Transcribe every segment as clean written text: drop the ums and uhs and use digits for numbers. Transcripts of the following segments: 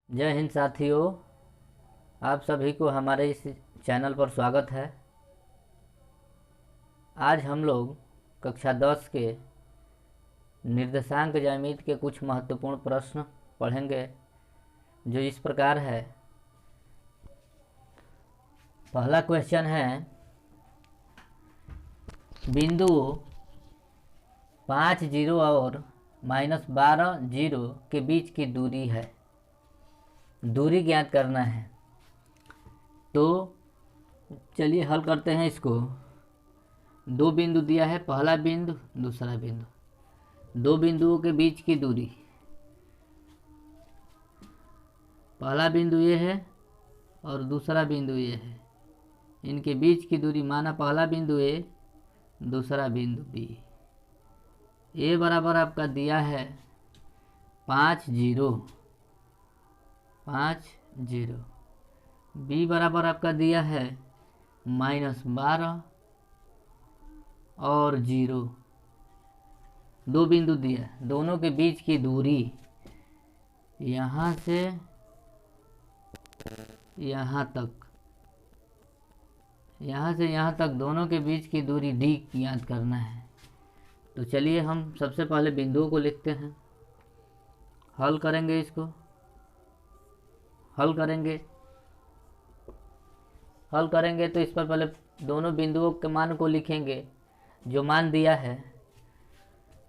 जय हिंद साथियों, आप सभी को हमारे इस चैनल पर स्वागत है। आज हम लोग कक्षा 10 के निर्देशांक ज्यामिति के कुछ महत्वपूर्ण प्रश्न पढ़ेंगे, जो इस प्रकार है। पहला क्वेश्चन है, बिंदु 5 0 और -12 0 के बीच की दूरी है, दूरी ज्ञात करना है। तो चलिए हल करते हैं इसको। दो बिंदु दिया है, पहला बिंदु दूसरा बिंदु। दो बिंदुओं के बीच की दूरी, पहला बिंदु ये है और दूसरा बिंदु ये है। इनके बीच की दूरी माना पहला बिंदु ए, दूसरा बिंदु बी। ए बराबर आपका दिया है 5 0, 5 0। बी बराबर आपका दिया है -12 और 0। दो बिंदु दिया, दोनों के बीच की दूरी यहाँ से यहाँ तक, यहाँ से यहाँ तक दोनों के बीच की दूरी डी ज्ञात करना है। तो चलिए हम सबसे पहले बिंदुओं को लिखते हैं, हल करेंगे इसको। हल करेंगे तो इस पर पहले दोनों बिंदुओं के मान को लिखेंगे। जो मान दिया है,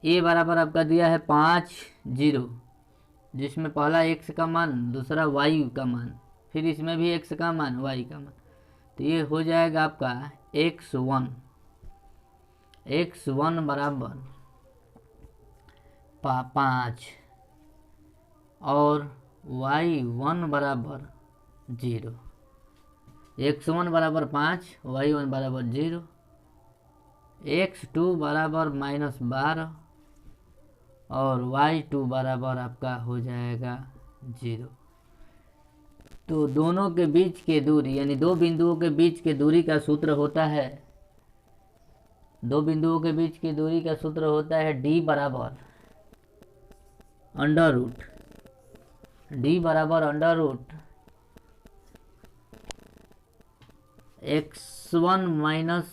ए बराबर आपका दिया है 5 0, जिसमें पहला x का मान, दूसरा y का मान, फिर इसमें भी x का मान, y का मान। तो ये हो जाएगा आपका x1 बराबर 5 और y1 बराबर 0। x1 बराबर 5, y1 बराबर 0, x2 बराबर -12 और y2 बराबर आपका हो जाएगा 0। तो दोनों के बीच के दूरी, यानी दो बिंदुओं के बीच के दूरी का सूत्र होता है, दो बिंदुओं के बीच की दूरी का सूत्र होता है d बराबर x1 माइनस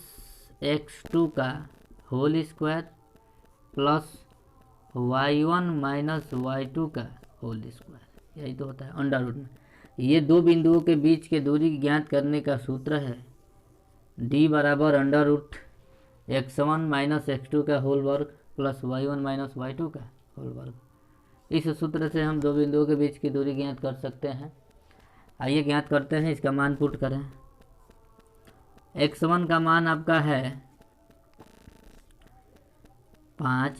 x2 का whole square plus y1 minus y2 का होल स्क्वायर। यही तो होता है अंडर रूट में। ये दो बिंदुओं के बीच के दूरी ज्ञात करने का सूत्र है d बराबर x1 माइनस x2 का होल वर्ग प्लस y1 माइनस y2 का होल वर्ग। इस सूत्र से हम दो बिंदुओं के बीच की दूरी ज्ञात कर सकते हैं। आइए ज्ञात करते हैं, इसका मान पुट करें। x1 का मान आपका है 5,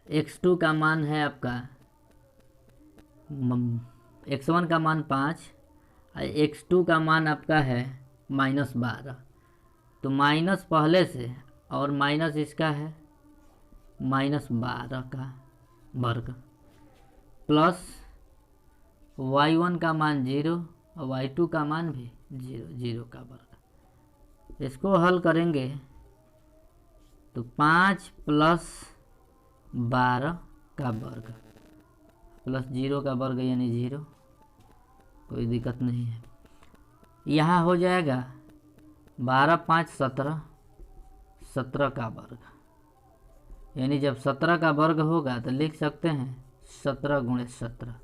x2 का मान है आपका x1 का मान 5, x2 का मान आपका है -12। तो माइनस पहले से और माइनस इसका है -12 का वर्ग प्लस y1 का मान 0 और y2 का मान भी 0 का वर्ग। इसको हल करेंगे तो 5 प्लस 12 का वर्ग प्लस 0 का वर्ग यानी 0, कोई दिक्कत नहीं है। यहाँ हो जाएगा 12 5 17, 17 का वर्ग। यानी जब 17 का वर्ग होगा तो लिख सकते हैं 17 × 17,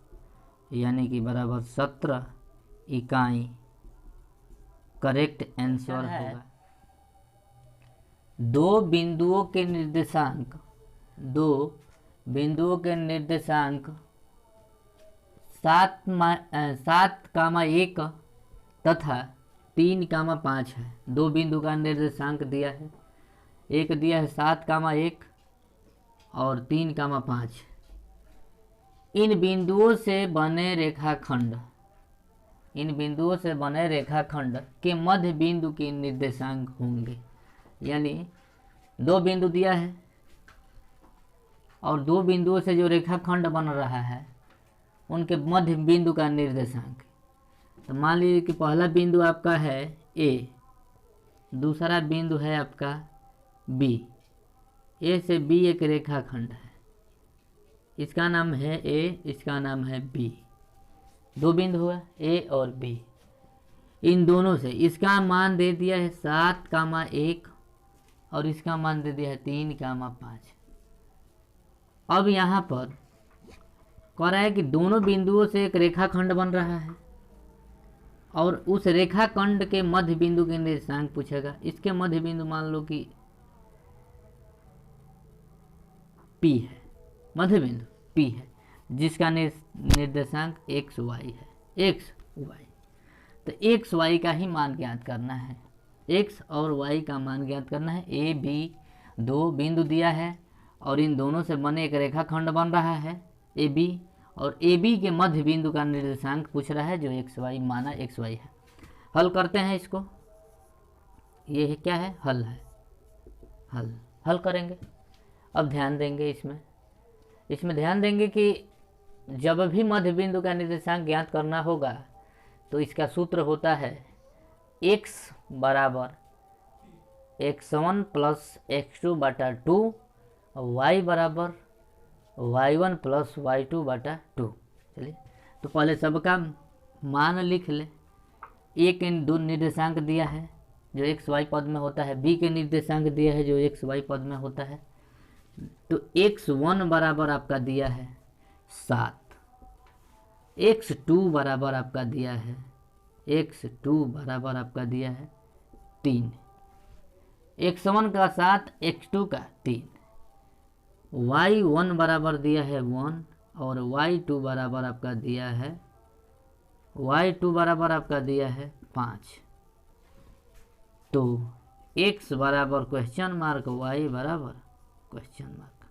यानी कि बराबर 17 इकाई करेक्ट आंसर होगा। दो बिंदुओं के निर्देशांक 7,1 तथा 3,5 है। दो बिंदु का निर्देशांक दिया है, एक दिया है 7,1 और 3,5। इन बिंदुओं से बने रेखाखंड के मध्य बिंदु के निर्देशांक होंगे। यानी दो बिंदु दिया है और दो बिंदुओं से जो रेखाखंड बन रहा है उनके मध्य बिंदु का निर्देशांक। तो मान लीजिए कि पहला बिंदु आपका है ए, दूसरा बिंदु है आपका बी। ए से बी एक रेखाखंड है, इसका नाम है ए, इसका नाम है बी। दो बिंदु हुआ ए और बी, इन दोनों से इसका मान दे दिया है 7,1 और इसका मान दे दिया है 3,5। अब यहाँ पर कह रहा है कि दोनों बिंदुओं से एक रेखाखंड बन रहा है और उस रेखाखंड के मध्य बिंदु के निर्देशांक पूछेगा। इसके मध्य बिंदु मान लो कि P है, मध्य बिंदु P है जिसका निर्देशांक एक्स वाई है, एक्स वाई। तो एक्स वाई का ही मान ज्ञात करना है, एक्स और वाई का मान ज्ञात करना है। ए बी दो बिंदु दिया है और इन दोनों से बने एक रेखाखंड बन रहा है ए बी, और ए बी के मध्य बिंदु का निर्देशांक पूछ रहा है जो एक्स वाई माना एक्स वाई है। हल करते हैं इसको, ये है क्या है, हल है, हल करेंगे। अब ध्यान देंगे इसमें ध्यान देंगे कि जब भी मध्य बिंदु का निर्देशांक ज्ञात करना होगा तो इसका सूत्र होता है x बराबर x1 प्लस x2 बटा 2, y बराबर y1 प्लस y2 बटा 2। चलिए तो पहले सबका मान लिख ले। ए के दो निर्देशांक दिया है जो एक्स वाई पद में होता है, बी के निर्देशांक दिया है जो एक्स वाई पद में होता है। तो x1 बराबर आपका दिया है 7, x2 बराबर आपका दिया है, x2 बराबर आपका दिया है 3, x1 का 7 x2 का 3, y1 बराबर दिया है 1 और y2 बराबर आपका दिया है, y2 बराबर आपका दिया है 5। तो x बराबर क्वेश्चन मार्क, y बराबर क्वेश्चन मार्क,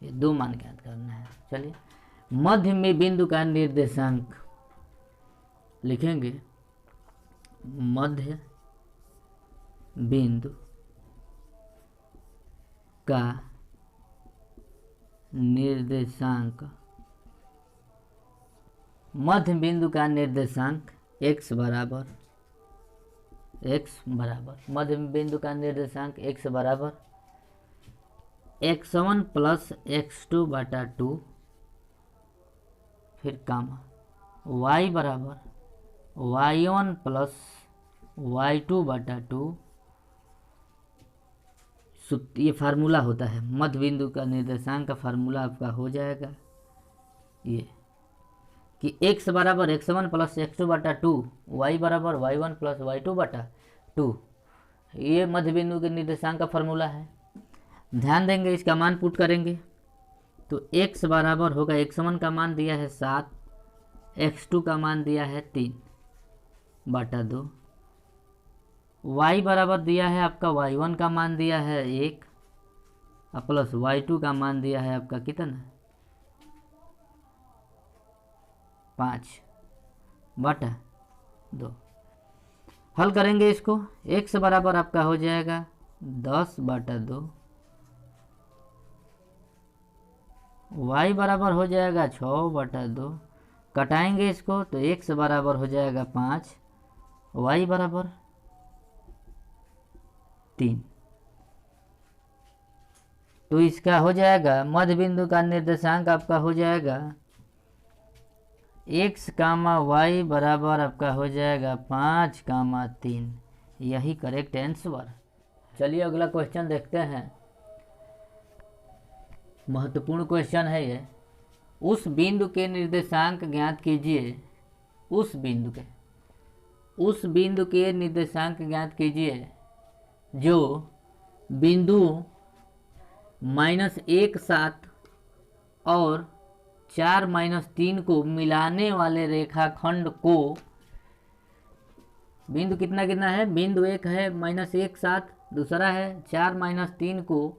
ये दो मान ज्ञात करना है। चलिए मध्य में बिंदु का निर्देशांक लिखेंगे, मध्य बिंदु का निर्देशांक, मध्य बिंदु का निर्देशांक x बराबर मध्य बिंदु का निर्देशांक x बराबर x1 प्लस x2 बटा 2, फिर कामा y बराबर y1 प्लस y2 बटा 2। ये फार्मूला होता है मध्य बिंदु का निर्देशांक का फार्मूला आपका हो जाएगा ये कि x बराबर x1 प्लस x2 बटा 2, y बराबर y1 प्लस y2 बटा 2। ये मध्य बिंदु के निर्देशांक का फार्मूला है। ध्यान देंगे, इसका मान पुट करेंगे तो x बराबर होगा, x1 का मान दिया है 7, x2 का मान दिया है 3 बटा 2, y बराबर दिया है आपका y1 का मान दिया है 1 प्लस y2 का मान दिया है आपका कितना 5 बटा 2। हल करेंगे इसको, x बराबर आपका हो जाएगा 10 बटा 2, y बराबर हो जाएगा 6 बटा 2, कटाएंगे इसको तो x बराबर हो जाएगा 5, y बराबर 3। तो इसका हो जाएगा मध्य बिंदु का निर्देशांक आपका हो जाएगा x कामा y बराबर आपका हो जाएगा 5 कामा 3, यही करेक्ट आंसर। चलिए अगला क्वेश्चन देखते हैं, महत्वपूर्ण क्वेश्चन है ये। उस बिंदु के निर्देशांक ज्ञात कीजिए, उस बिंदु के निर्देशांक ज्ञात कीजिए जो बिंदु -1 7 और 4 -3 को मिलाने वाले रेखाखंड को, बिंदु कितना कितना है, बिंदु एक है -1 7, दूसरा है 4 -3 को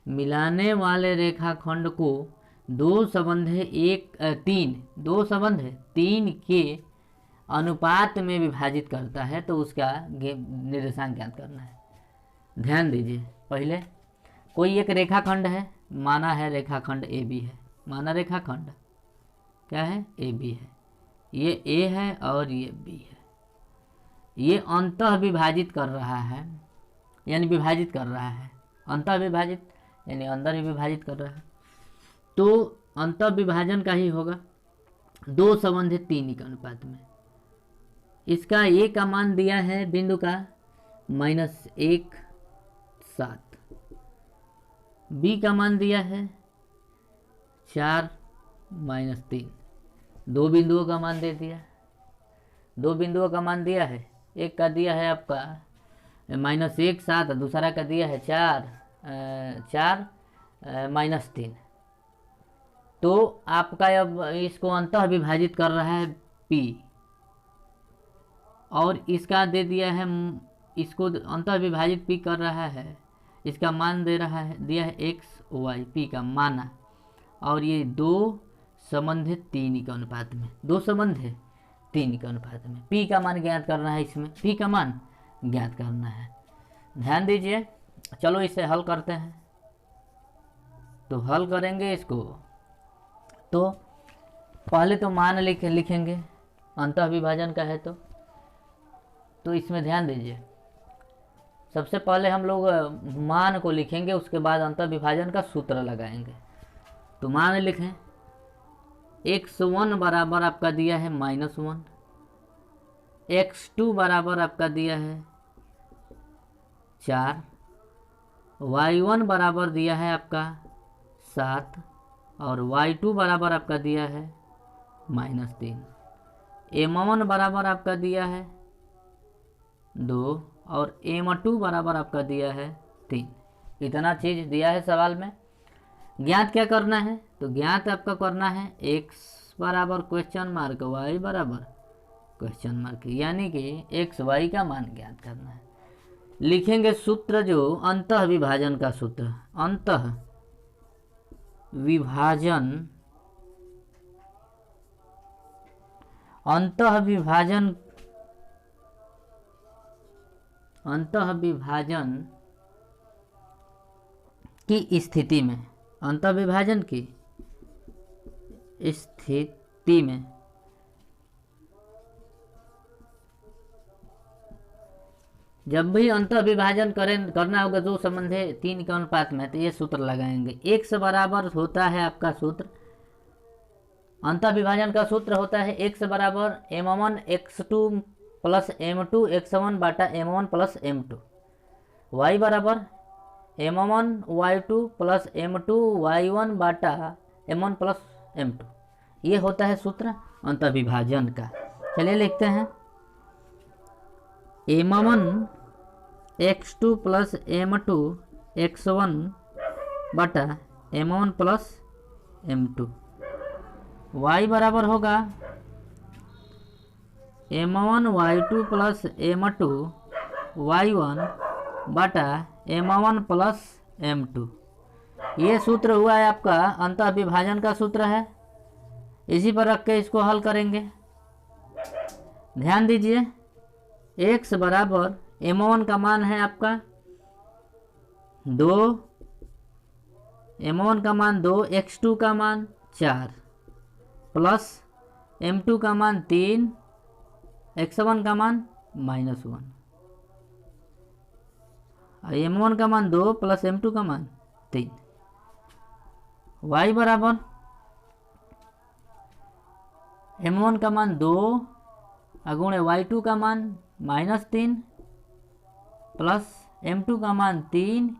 मिलाने वाले रेखाखंड को दो संबंध 3 के अनुपात में विभाजित करता है, तो उसका निर्देशांक ज्ञात करना है। ध्यान दीजिए, पहले कोई एक रेखाखंड है, माना है रेखाखंड ए बी है, माना रेखाखंड क्या है ए बी है, ये ए है और ये बी है, ये अंतः विभाजित कर रहा है, यानी विभाजित कर रहा है, अंतः विभाजित यानी अंदर ही विभाजित कर रहा है, तो अंतः विभाजन का ही होगा। दो संबंधित 3 के अनुपात में। इसका ए का मान दिया है बिंदु का -1,7, बी का मान दिया है 4 -3, दो बिंदुओं का मान दे दिया, दो बिंदुओं का मान दिया है, एक का दिया है आपका -1,7, दूसरा का दिया है 4 -3। तो आपका अब इसको अंतः विभाजित कर रहा है P, और इसका दे दिया है, इसको अंतः विभाजित P कर रहा है, इसका मान दे रहा है, दिया है x y, P का माना, और ये दो संबंधित 3 के अनुपात में, दो संबंध है 3 के अनुपात में। P का मान ज्ञात करना है, इसमें P का मान ज्ञात करना है। ध्यान दीजिए, चलो इसे हल करते हैं। तो हल करेंगे इसको, तो पहले तो मान लिखेंगे, अंतः विभाजन का है तो इसमें ध्यान दीजिए, सबसे पहले हम लोग मान को लिखेंगे, उसके बाद अंतः विभाजन का सूत्र लगाएंगे। तो मान लिखें, x1 बराबर आपका दिया है -1, x2 बराबर आपका दिया है 4, y1 बराबर दिया है आपका 7, और y2 बराबर आपका दिया है -3, m1 बराबर आपका दिया है 2, और m2 बराबर आपका दिया है 3। इतना चीज़ दिया है सवाल में। ज्ञात क्या करना है? तो ज्ञात आपका करना है x बराबर क्वेश्चन मार्क, y बराबर क्वेश्चन मार्क, यानी कि x y का मान ज्ञात करना है। लिखेंगे सूत्र, जो अंतः विभाजन का सूत्र, अंतः विभाजन, अंतः विभाजन, अंतः विभाजन की स्थिति में, अंतः विभाजन की स्थिति में जब भी अंतः विभाजन करना होगा दो संबंध है 3 के अनुपात में, तो ये सूत्र लगाएंगे। x बराबर होता है आपका सूत्र, अंतः विभाजन का सूत्र होता है x बराबर m1 x2 plus m2 x1 बाटा m1 प्लस m2, y बराबर m1 y2 plus m2 y1 बाटा m1 प्लस m2। ये होता है सूत्र अंतः विभाजन का। चलिए लिखते हैं, m1 x2 plus m2 x1 बटा m1 प्लस m2, y बराबर होगा m1 y2 plus m2 y1 बटा m1 प्लस m2। ये सूत्र हुआ है आपका अंतः विभाजन का सूत्र है। इसी पर रख के इसको हल करेंगे। ध्यान दीजिए, x बराबर m1 का मान है आपका 2, m1 का मान 2, x2 का मान 4 प्लस m2 का मान 3, x1 का मान -1, m1 का मान 2 प्लस m2 का मान 3, y बराबर m1 का मान 2 अगुणे y2 का मान -3 प्लस m2 का मान 3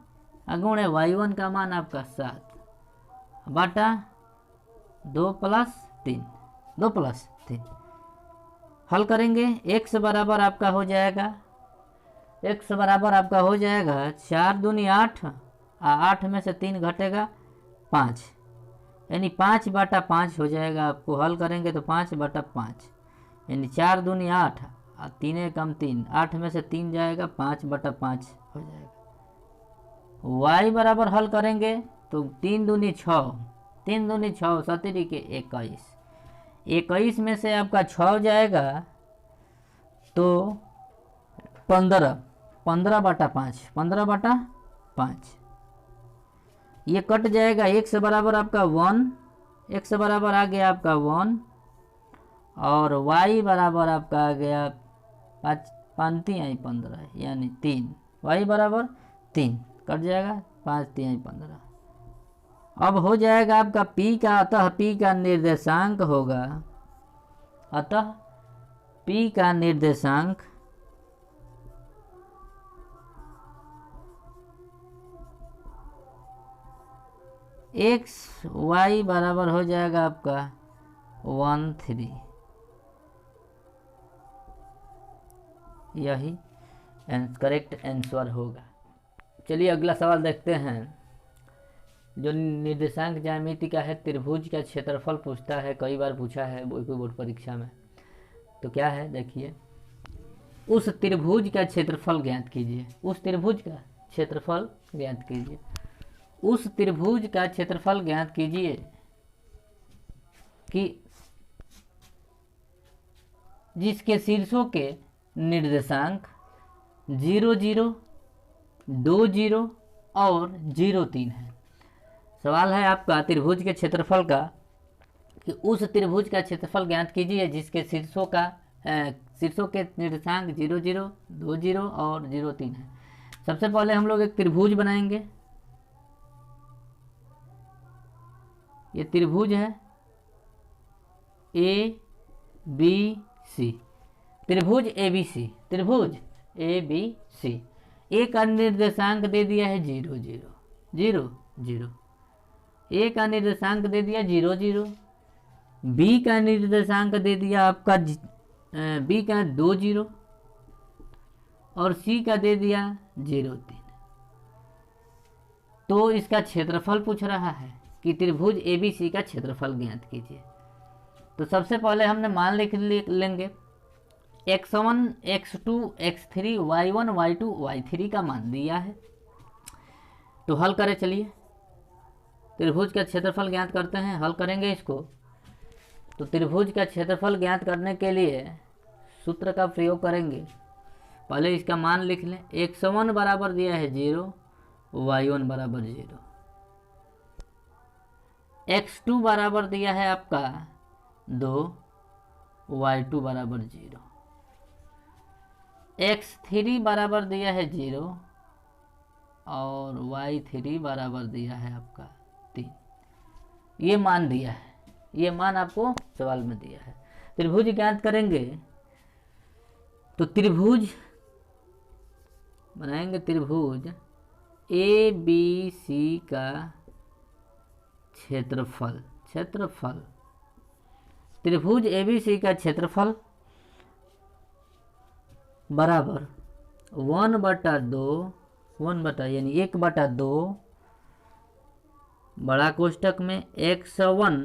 अगुणे y1 का मान आपका 7 बटा 2 प्लस 3। हल करेंगे, x बराबर आपका हो जाएगा, x बराबर आपका हो जाएगा 4 दूनी 8, 8 में से 3 घटेगा 5, यानी 5 बटा 5 हो जाएगा। आपको हल करेंगे तो 5 बटा 5, यानी 4 दूनी 8, 3 कम 3, 8 में से 3 जाएगा, 5 बटा 5 हो जाएगा। y बराबर हल करेंगे तो 3 दूनी 6, 3 दूनी 6, 7 के 21, 21 में से आपका 6 जाएगा तो 15, 15 बटा 5, 15 बटा 5, ये कट जाएगा। x बराबर आपका 1, x बराबर आ गया आपका 1, और y बराबर आपका आ गया 5, 15 यानी 3, y बराबर 3 कट जाएगा, 5 3 15। अब हो जाएगा आपका p का, अतः p का निर्देशांक होगा अतः P का निर्देशांक x y बराबर हो जाएगा आपका 1 3। यही करेक्ट आंसर होगा। चलिए अगला सवाल देखते हैं, जो निर्देशांक ज्यामिति का है। त्रिभुज का क्षेत्रफल पूछता है, कई बार पूछा है कोई बोर्ड परीक्षा में। तो क्या है देखिए, उस त्रिभुज का क्षेत्रफल ज्ञात कीजिए। उस त्रिभुज का क्षेत्रफल ज्ञात कीजिए। उस त्रिभुज का क्षेत्रफल ज्ञात कीजिए कि जिसके शीर्षों के निर्देशांक 0 0 2 0 और 0 3 है। सवाल है आपका त्रिभुज के क्षेत्रफल का, कि उस त्रिभुज का क्षेत्रफल ज्ञात कीजिए जिसके शीर्षों के निर्देशांक 0 0 2 0 और 0 3 है। सबसे पहले हम लोग एक त्रिभुज बनाएंगे। ये त्रिभुज है ए बी सी, त्रिभुज ए बी सी, त्रिभुज ए बी सी। ए का निर्देशांक दे दिया है 0 0 0 0, ए का निर्देशांक दे दिया 0 0, बी का निर्देशांक दे दिया आपका बी का 2 0 और सी का दे दिया 0 3। तो इसका क्षेत्रफल पूछ रहा है कि त्रिभुज एबीसी का क्षेत्रफल ज्ञात कीजिए। तो सबसे पहले हमने मान लिख लेंगे x1 x2 x3 y1 y2 y3 का मान दिया है। तो हल करें, चलिए त्रिभुज का क्षेत्रफल ज्ञात करते हैं, हल करेंगे इसको। तो त्रिभुज का क्षेत्रफल ज्ञात करने के लिए सूत्र का प्रयोग करेंगे। पहले इसका मान लिख लें। x1 बराबर दिया है 0, y1 बराबर 0, x2 बराबर दिया है आपका 2, y2 बराबर 0, x3 बराबर दिया है 0 और y3 बराबर दिया है आपका 3। ये मान दिया है, ये मान आपको सवाल में दिया है। त्रिभुज ज्ञात करेंगे तो त्रिभुज बनाएंगे। त्रिभुज ए बी सी का क्षेत्रफल, त्रिभुज ए बी सी का क्षेत्रफल बराबर 1/2, 1 यानी 1/2 बड़ा कोष्टक में x1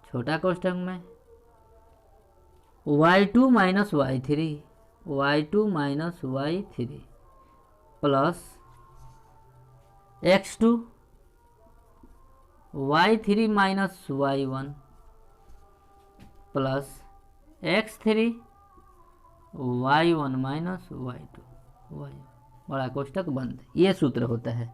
छोटा कोष्टक में y2 minus y3 plus x2 y3 minus y1 plus x3 y1 minus y2 बड़ा कोष्टक बंद। ये सूत्र होता है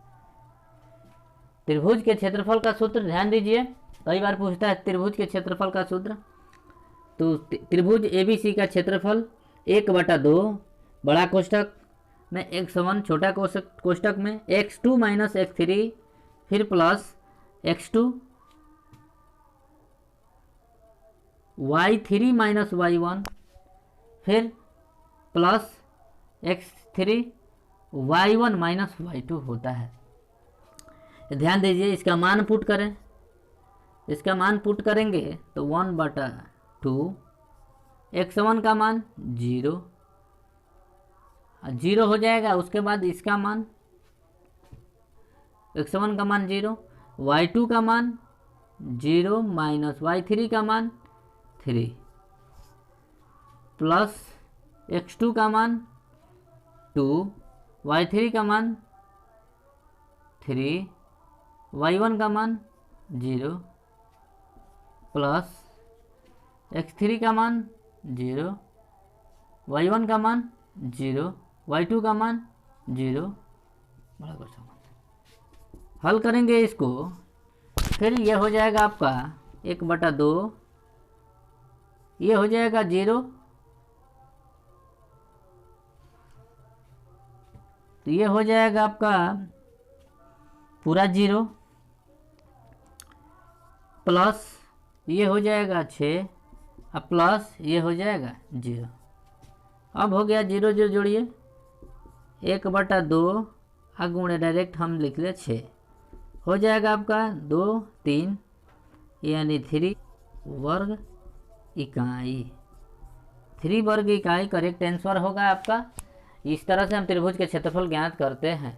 त्रिभुज के क्षेत्रफल का सूत्र। ध्यान दीजिए, कई बार पूछता है त्रिभुज के क्षेत्रफल का सूत्र। तो त्रिभुज एबीसी का क्षेत्रफल 1/2 बड़ा कोष्टक में x1 छोटा कोष्टक में x2 माइनस x3 फिर plus x2 y3 minus y1 फिर plus x3 y1 minus y2 होता है। ध्यान दीजिए, इसका मान पुट करें। इसका मान पुट करेंगे तो 1/2, x1 का मान 0 हो जाएगा। उसके बाद इसका मान x1 का मान 0, y2 का मान 0 माइनस y3 का मान 3 प्लस x2 का मान 2, y3 का मान 3, y1 का मान 0 प्लस x3 का मान 0, y1 का मान 0, y2 का मान 0 बड़ा क्वेश्चन। हल करेंगे इसको, फिर ये हो जाएगा आपका 1/2, ये हो जाएगा 0, तो ये हो जाएगा आपका पूरा 0 प्लस ये हो जाएगा 6 और प्लस ये हो जाएगा 0। अब हो गया 0 0 जोड़िए 1/2 और गुणे डायरेक्ट हम लिख ले 6, हो जाएगा आपका 2 3 यानी 3 वर्ग इकाई। 3 वर्ग इकाई करेक्ट आंसर होगा आपका। इस तरह से हम त्रिभुज के क्षेत्रफल ज्ञात करते हैं।